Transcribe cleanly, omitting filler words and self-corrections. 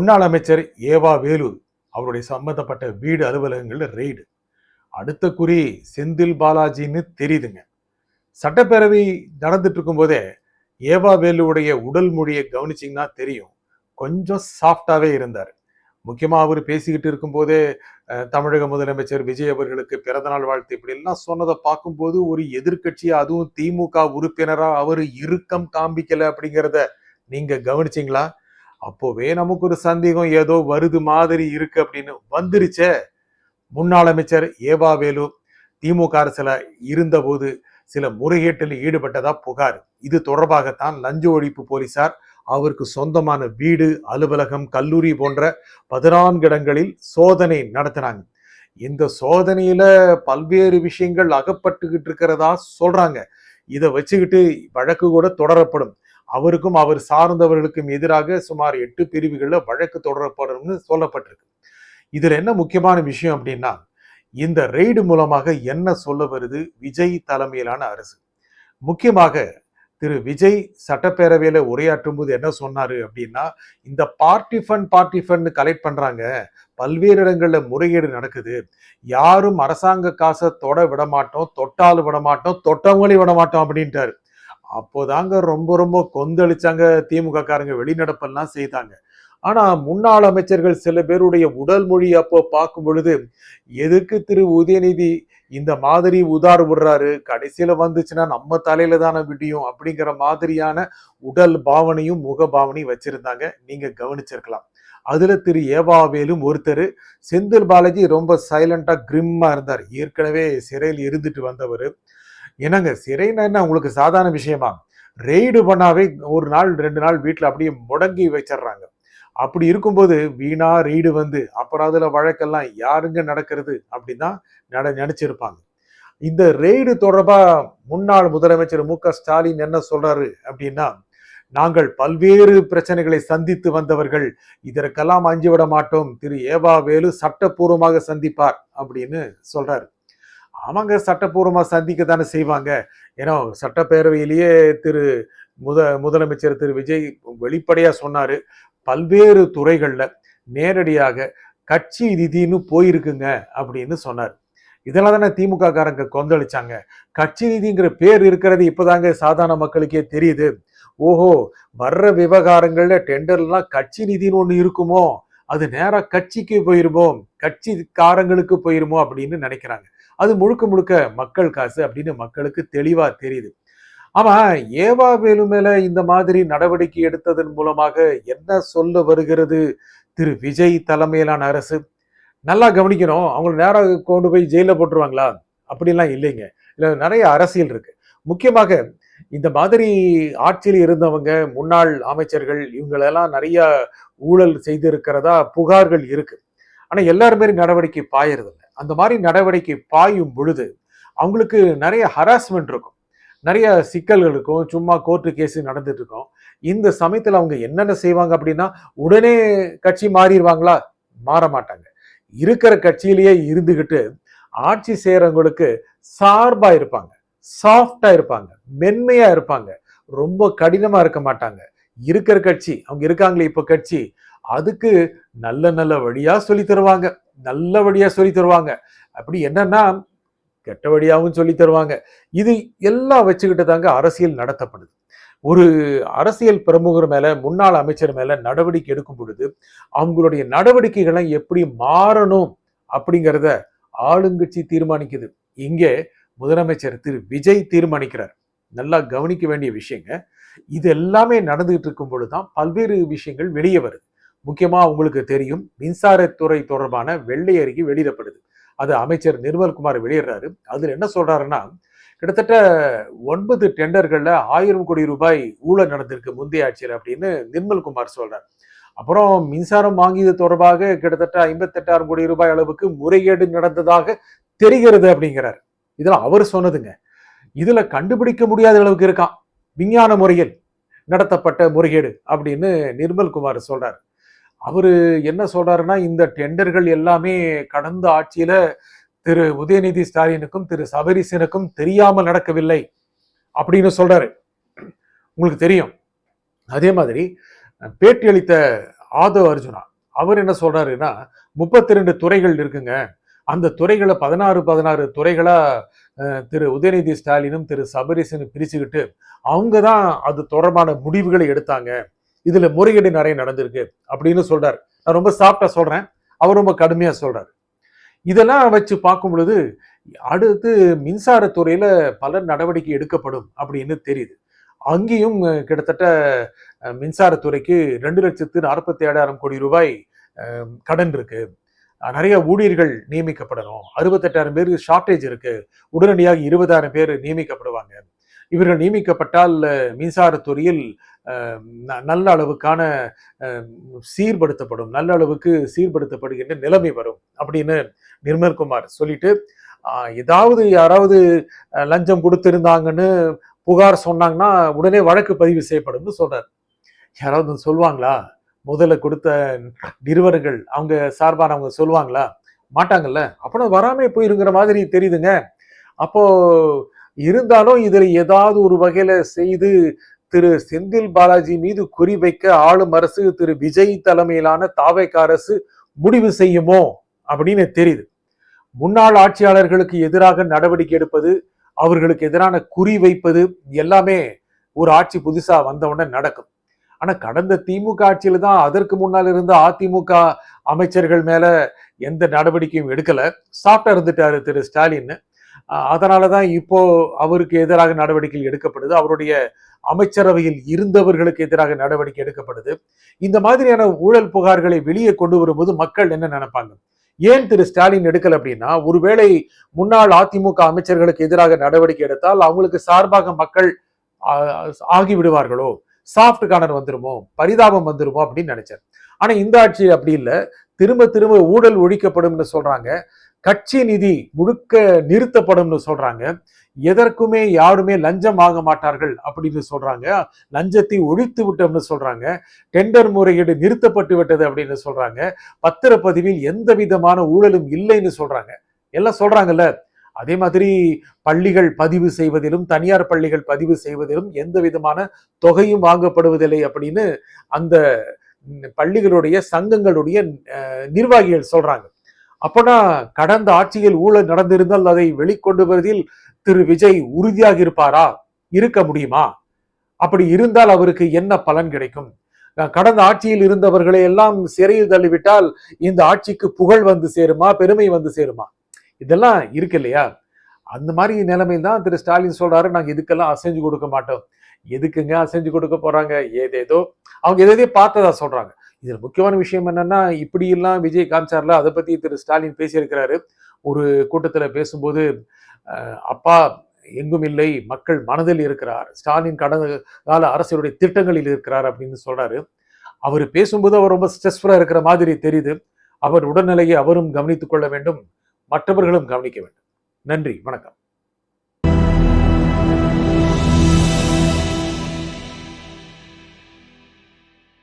முன்னாள் அமைச்சர் ஏவா வேலு அவருடைய சம்பந்தப்பட்ட வீடு அலுவலகங்கள்ல ரெய்டு. அடுத்த குறி செந்தில் பாலாஜின்னு தெரியுதுங்க. சட்டப்பேரவை நடந்துட்டு இருக்கும் போதே ஏவா வேலுவுடைய உடல் மொழியை கவனிச்சிங்கன்னா தெரியும், கொஞ்சம் சாஃப்டாவே இருந்தார். முக்கியமா அவர் பேசிக்கிட்டு இருக்கும் போதே தமிழக முதலமைச்சர் விஜய் அவர்களுக்கு பிறந்தநாள் வாழ்த்து இப்படி எல்லாம் சொன்னதை பார்க்கும்போது ஒரு எதிர்கட்சியா, அதுவும் திமுக உறுப்பினரா அவரு இறுக்கம் காண்பிக்கல அப்படிங்கிறத நீங்க கவனிச்சிங்களா? அப்போவே நமக்கு ஒரு சந்தேகம் ஏதோ வருது மாதிரி இருக்கு அப்படின்னு வந்துருச்சே. முன்னாள் அமைச்சர் ஏவா வேலு திமுக அரசுல இருந்த போது சில முறைகேட்டில் ஈடுபட்டதா புகார். இது தொடர்பாகத்தான் லஞ்ச ஒழிப்பு போலீசார் அவருக்கு சொந்தமான வீடு, அலுவலகம், கல்லூரி போன்ற 14 இடங்களில் சோதனை நடத்தினாங்க. இந்த சோதனையில பல்வேறு விஷயங்கள் அகப்பட்டுக்கிட்டு இருக்கிறதா சொல்றாங்க. இதை வச்சுக்கிட்டு வழக்கு கூட தொடரப்படும். அவருக்கும் அவர் சார்ந்தவர்களுக்கும் எதிராக சுமார் 8 பிரிவுகள்ல வழக்கு தொடரப்படும்னு சொல்லப்பட்டிருக்கு. இதுல என்ன முக்கியமான விஷயம் அப்படின்னா, இந்த ரெய்டு மூலமாக என்ன சொல்ல வருது விஜய் தலைமையிலான அரசு? முக்கியமாக திரு விஜய் சட்டப்பேரவையில உரையாற்றும் போது என்ன சொன்னாரு அப்படின்னா, இந்த பார்ட்டி ஃபண்ட் கலெக்ட் பண்றாங்க, பல்வேறு இடங்கள்ல முறைகேடு நடக்குது, யாரும் அரசாங்க காசை தொட விட மாட்டோம், தொட்டாலும் விட மாட்டோம், தொட்டவங்களையும் விட மாட்டோம் அப்படின்ட்டாரு. அப்போதாங்க ரொம்ப ரொம்ப கொந்தளிச்சாங்க திமுக காரங்க, வெளிநடப்பெல்லாம் செய்தாங்க. ஆனா முன்னாள் அமைச்சர்கள் சில பேருடைய உடல் மொழி அப்போ பார்க்கும் பொழுது, எதுக்கு திரு உதயநிதி இந்த மாதிரி உதார் விடுறாரு, கடைசியில வந்துச்சுன்னா நம்ம தலையில தானே விடியும் அப்படிங்கிற மாதிரியான உடல் பாவனையும் முக பாவனையும் வச்சிருந்தாங்க. நீங்க கவனிச்சிருக்கலாம். அதுல திரு ஏவாவேலும் ஒருத்தர். செந்தில் பாலாஜி ரொம்ப சைலண்டா கிரிம்மா இருந்தார். ஏற்கனவே சிறையில் இருந்துட்டு வந்தவர். என்னங்க சிறைன்னா என்ன உங்களுக்கு சாதாரண விஷயமா? ரெய்டு பண்ணாவே ஒரு நாள் 2 நாள் வீட்டுல அப்படியே முடங்கி வச்சிடுறாங்க. அப்படி இருக்கும்போது வீணா ரெய்டு வந்து அப்புறம் அதுல வழக்கெல்லாம் யாருங்க நடக்கிறது அப்படிதான் நினைச்சிருப்பாங்க. இந்த ரெய்டு தொடர்பா முன்னாள் முதலமைச்சர் மு.க.ஸ்டாலின் என்ன சொல்றாரு அப்படின்னா, நாங்கள் பல்வேறு பிரச்சனைகளை சந்தித்து வந்தவர்கள், இதற்கெல்லாம் அஞ்சு விட மாட்டோம், திரு ஏவா வேலு சட்டப்பூர்வமாக சந்திப்பார் அப்படின்னு சொல்றாரு. ஆமாங்க, சட்டப்பூர்வமா சந்திக்க தானே செய்வாங்க. ஏன்னா சட்டப்பேரவையிலேயே திரு முதலமைச்சர் திரு விஜய் வெளிப்படையா சொன்னாரு, பல்வேறு துறைகள்ல நேரடியாக கட்சி நிதினு போயிருக்குங்க அப்படின்னு சொன்னார். இதெல்லாம் தானே திமுக காரங்க கொந்தளிச்சாங்க. கட்சி நிதிங்கிற பேர் இருக்கிறது இப்பதாங்க சாதாரண மக்களுக்கே தெரியுது. ஓஹோ, வர்ற விவகாரங்கள்ல டெண்டர்லாம் கட்சி நிதினு ஒண்ணு இருக்குமோ, அது நேரா கட்சிக்கு போயிருமோ, கட்சிக்காரங்களுக்கு போயிருமோ அப்படின்னு நினைக்கிறாங்க. அது முழுக்க முழுக்க மக்கள் காசு அப்படின்னு மக்களுக்கு தெளிவா தெரியுது. ஆமா, ஏவா வேலு மேல இந்த மாதிரி நடவடிக்கை எடுத்ததன் மூலமாக என்ன சொல்ல வருகிறது திரு விஜய் தலைமையிலான அரசு? நல்லா கவனிக்கணும். அவங்களை நேரம் கொண்டு போய் ஜெயில போட்டுருவாங்களா? அப்படிலாம் இல்லைங்க. இதுல நிறைய அரசியல் இருக்கு. முக்கியமாக இந்த மாதிரி ஆட்சியில் இருந்தவங்க, முன்னாள் அமைச்சர்கள், இவங்களெல்லாம் நிறைய ஊழல் செய்திருக்கிறதா புகார்கள் இருக்கு. ஆனா எல்லாருமே நடவடிக்கை பாயறது இல்லை. அந்த மாதிரி நடவடிக்கை பாயும் பொழுது அவங்களுக்கு நிறைய ஹராஸ்மெண்ட் இருக்கும், நிறைய சிக்கல்கள் இருக்கும், சும்மா கோர்ட்டு கேஸ் நடந்துட்டு இருக்கும். இந்த சமயத்துல அவங்க என்னென்ன செய்வாங்க அப்படின்னா, உடனே கட்சி மாறிடுவாங்களா? மாற மாட்டாங்க. இருக்கிற கட்சியிலேயே இருந்துகிட்டு ஆட்சி செய்யறவங்களுக்கு சார்பா இருப்பாங்க, சாஃப்டா இருப்பாங்க, மென்மையா இருப்பாங்க, ரொம்ப கடினமா இருக்க மாட்டாங்க. இருக்கிற கட்சி, அவங்க இருக்காங்களே இப்ப கட்சி, அதுக்கு நல்ல நல்ல வழியா சொல்லி தருவாங்க, நல்ல வழியா சொல்லி தருவாங்க. அப்படி என்னன்னா கெட்ட வழியாவும் சொல்லி தருவாங்க. இது எல்லாம் வச்சுக்கிட்டு தாங்க அரசியல் நடத்தப்படுது. ஒரு அரசியல் பிரமுகர் மேல, முன்னாள் அமைச்சர் மேல நடவடிக்கை எடுக்கும் பொழுது அவங்களுடைய நடவடிக்கைகளை எப்படி மாறணும் அப்படிங்கிறத ஆளுங்கட்சி தீர்மானிக்குது. இங்கே முதலமைச்சர் திரு விஜய் தீர்மானிக்கிறார். நல்லா கவனிக்க வேண்டிய விஷயங்க. இது எல்லாமே நடந்துகிட்டு இருக்கும் பொழுதுதான் பல்வேறு விஷயங்கள் வெளியே வருது. முக்கியமா உங்களுக்கு தெரியும், மின்சாரத்துறை தொடர்பான வெள்ளை அறிக்கை வெளியிடப்படுது. அது அமைச்சர் நிர்மல்குமார் வெளியிடுறாரு. அதுல என்ன சொல்றாருன்னா, கிட்டத்தட்ட 9 டெண்டர்கள்ல 1000 கோடி ரூபாய் ஊழல் நடந்திருக்கு முந்தைய ஆட்சியில் அப்படின்னு நிர்மல்குமார் சொல்றார். அப்புறம் மின்சாரம் வாங்கியது தொடர்பாக கிட்டத்தட்ட 58,000 கோடி ரூபாய் அளவுக்கு முறைகேடு நடந்ததாக தெரிகிறது அப்படிங்கிறார். இதெல்லாம் அவர் சொன்னதுங்க. இதுல கண்டுபிடிக்க முடியாத அளவுக்கு இருக்கான் விஞ்ஞான முறையில் நடத்தப்பட்ட முறைகேடு அப்படின்னு நிர்மல்குமார் சொல்றாரு. அவரு என்ன சொல்றாருன்னா, இந்த டெண்டர்கள் எல்லாமே கடந்த ஆட்சியில திரு உதயநிதி ஸ்டாலினுக்கும் திரு சபரீசனுக்கும் தெரியாமல் நடக்கவில்லை அப்படின்னு சொல்றாரு. உங்களுக்கு தெரியும். அதே மாதிரி பேட்டி அளித்த ஆதவ் அர்ஜுனா, அவர் என்ன சொல்றாருன்னா 32 துறைகள் இருக்குங்க. அந்த துறைகளை 16 துறைகளா திரு உதயநிதி ஸ்டாலினும் திரு சபரீசனும் பிரிச்சுக்கிட்டு அவங்க தான் அது தொடர்பான முடிவுகளை எடுத்தாங்க. இதுல முறைகேடு நிறைய நடந்திருக்கு அப்படின்னு சொல்றாரு. நான் ரொம்ப சாஃப்டா சொல்றேன், அவர் ரொம்ப கடுமையா சொல்றாரு. இதெல்லாம் வச்சு பார்க்கும் பொழுது அடுத்து மின்சாரத்துறையில பல நடவடிக்கை எடுக்கப்படும் அப்படின்னு தெரியுது. அங்கேயும் கிட்டத்தட்ட மின்சாரத்துறைக்கு 2,47,000 கோடி ரூபாய் கடன் இருக்கு. நிறைய ஊழியர்கள் நியமிக்கப்படணும். 68,000 பேருக்கு ஷார்டேஜ் இருக்கு. உடனடியாக 20,000 பேர் நியமிக்கப்படுவாங்க. இவர்கள் நியமிக்கப்பட்டால் மின்சாரத்துறையில் நல்ல அளவுக்கான சீர்படுத்தப்படும், நல்ல அளவுக்கு சீர்படுத்தப்படுகின்ற நிலைமை வரும் அப்படின்னு நிர்மல்குமார் சொல்லிட்டு, ஏதாவது யாராவது லஞ்சம் கொடுத்திருந்தாங்கன்னு புகார் சொன்னாங்கன்னா உடனே வழக்கு பதிவு செய்யப்படும் சொல்றாரு. யாராவது சொல்லுவாங்களா? முதல்ல கொடுத்த நிறுவனங்கள் அவங்க சார்பானவங்க சொல்லுவாங்களா? மாட்டாங்கல்ல. அப்பனா வராமே போயிருங்கிற மாதிரி தெரியுதுங்க. அப்போ இருந்தாலும் இதுல ஏதாவது ஒரு வகையில செய்து திரு செந்தில் பாலாஜி மீது குறிவைக்க ஆளும் அரசு திரு விஜய் தலைமையிலான தாவேக அரசு முடிவு செய்யுமோ அப்படின்னு தெரியுது. முன்னாள் ஆட்சியாளர்களுக்கு எதிராக நடவடிக்கை எடுப்பது, அவர்களுக்கு எதிரான குறி வைப்பது எல்லாமே ஒரு ஆட்சி புதுசா வந்தவுடனே நடக்கும். ஆனா கடந்த திமுக ஆட்சியில தான் அதற்கு முன்னால் இருந்த அதிமுக அமைச்சர்கள் மேல எந்த நடவடிக்கையும் எடுக்கல. சாஃப்டா இருந்துட்டாரு திரு ஸ்டாலின். அதனாலதான் இப்போ அவருக்கு எதிராக நடவடிக்கை எடுக்கப்படுது. அவருடைய அமைச்சரவையில் இருந்தவர்களுக்கு எதிராக நடவடிக்கை எடுக்கப்படுது. இந்த மாதிரியான ஊழல் புகார்களை வெளியே கொண்டு வரும்போது மக்கள் என்ன நினைப்பாங்க? ஏன் திரு ஸ்டாலின் எடுக்கல அப்படின்னா, ஒருவேளை முன்னாள் அதிமுக அமைச்சர்களுக்கு எதிராக நடவடிக்கை எடுத்தால் அவங்களுக்கு சார்பாக மக்கள் ஆகிவிடுவார்களோ, சாஃப்ட் கார்னர் வந்துருமோ, பரிதாபம் வந்துருமோ அப்படின்னு நினைச்சார். ஆனா இந்த ஆட்சி அப்படி இல்லை. திரும்ப திரும்ப ஊழல் ஒழிக்கப்படும்னு சொல்றாங்க. கட்சி நிதி முழுக்க நிறுத்தப்படும்னு சொல்றாங்க. எதற்குமே யாருமே லஞ்சம் வாங்க மாட்டார்கள் அப்படின்னு சொல்றாங்க. லஞ்சத்தை ஒழித்து விட்டோம்னு சொல்றாங்க. டெண்டர் முறையீடு நிறுத்தப்பட்டு விட்டது அப்படின்னு சொல்றாங்க. பத்திரப்பதிவில் எந்த விதமான ஊழலும் இல்லைன்னு சொல்றாங்க. எல்லாம் சொல்றாங்கல்ல. அதே மாதிரி பள்ளிகள் பதிவு செய்வதிலும், தனியார் பள்ளிகள் பதிவு செய்வதிலும் எந்த விதமான தொகையும் வாங்கப்படுவதில்லை அப்படின்னு அந்த பள்ளிகளுடைய சங்கங்களுடைய நிர்வாகிகள் சொல்றாங்க. அப்பனா கடந்த ஆட்சியில் ஊழல் நடந்திருந்தால் அதை வெளிக்கொண்டு வருவதில் திரு விஜய் உறுதியாக இருப்பாரா? இருக்க முடியுமா? அப்படி இருந்தால் அவருக்கு என்ன பலன் கிடைக்கும்? கடந்த ஆட்சியில் இருந்தவர்களை எல்லாம் சிறையில் தள்ளிவிட்டால் இந்த ஆட்சிக்கு புகழ் வந்து சேருமா, பெருமை வந்து சேருமா? இதெல்லாம் இருக்கு இல்லையா? அந்த மாதிரி நிலைமையில் தான் திரு ஸ்டாலின் சொல்றாரு, நாங்க இதுக்கெல்லாம் அசைஞ்சு கொடுக்க மாட்டோம். எதுக்குங்க அசைஞ்சு கொடுக்க போறாங்க? ஏதேதோ அவங்க எதே பார்த்ததா சொல்றாங்க. இதுல முக்கியமான விஷயம் என்னன்னா, இப்படி எல்லாம் விஜய் காமிச்சார்ல, அதை பத்தி திரு ஸ்டாலின் பேசியிருக்கிறாரு. ஒரு கூட்டத்துல பேசும்போது, அப்பா எங்கும் இல்லை, மக்கள் மனதில் இருக்கிறார், ஸ்டாலின் கடந்த கால அரசுடைய திட்டங்களில் இருக்கிறார் அப்படின்னு சொல்றாரு. அவர் பேசும்போது அவர் ரொம்ப ஸ்ட்ரெஸ்ஃபுல்லா இருக்கிற மாதிரி தெரியுது. அவர் உடல்நிலையை அவரும் கவனித்துக் கொள்ள வேண்டும், மற்றவர்களும் கவனிக்க வேண்டும். நன்றி, வணக்கம்.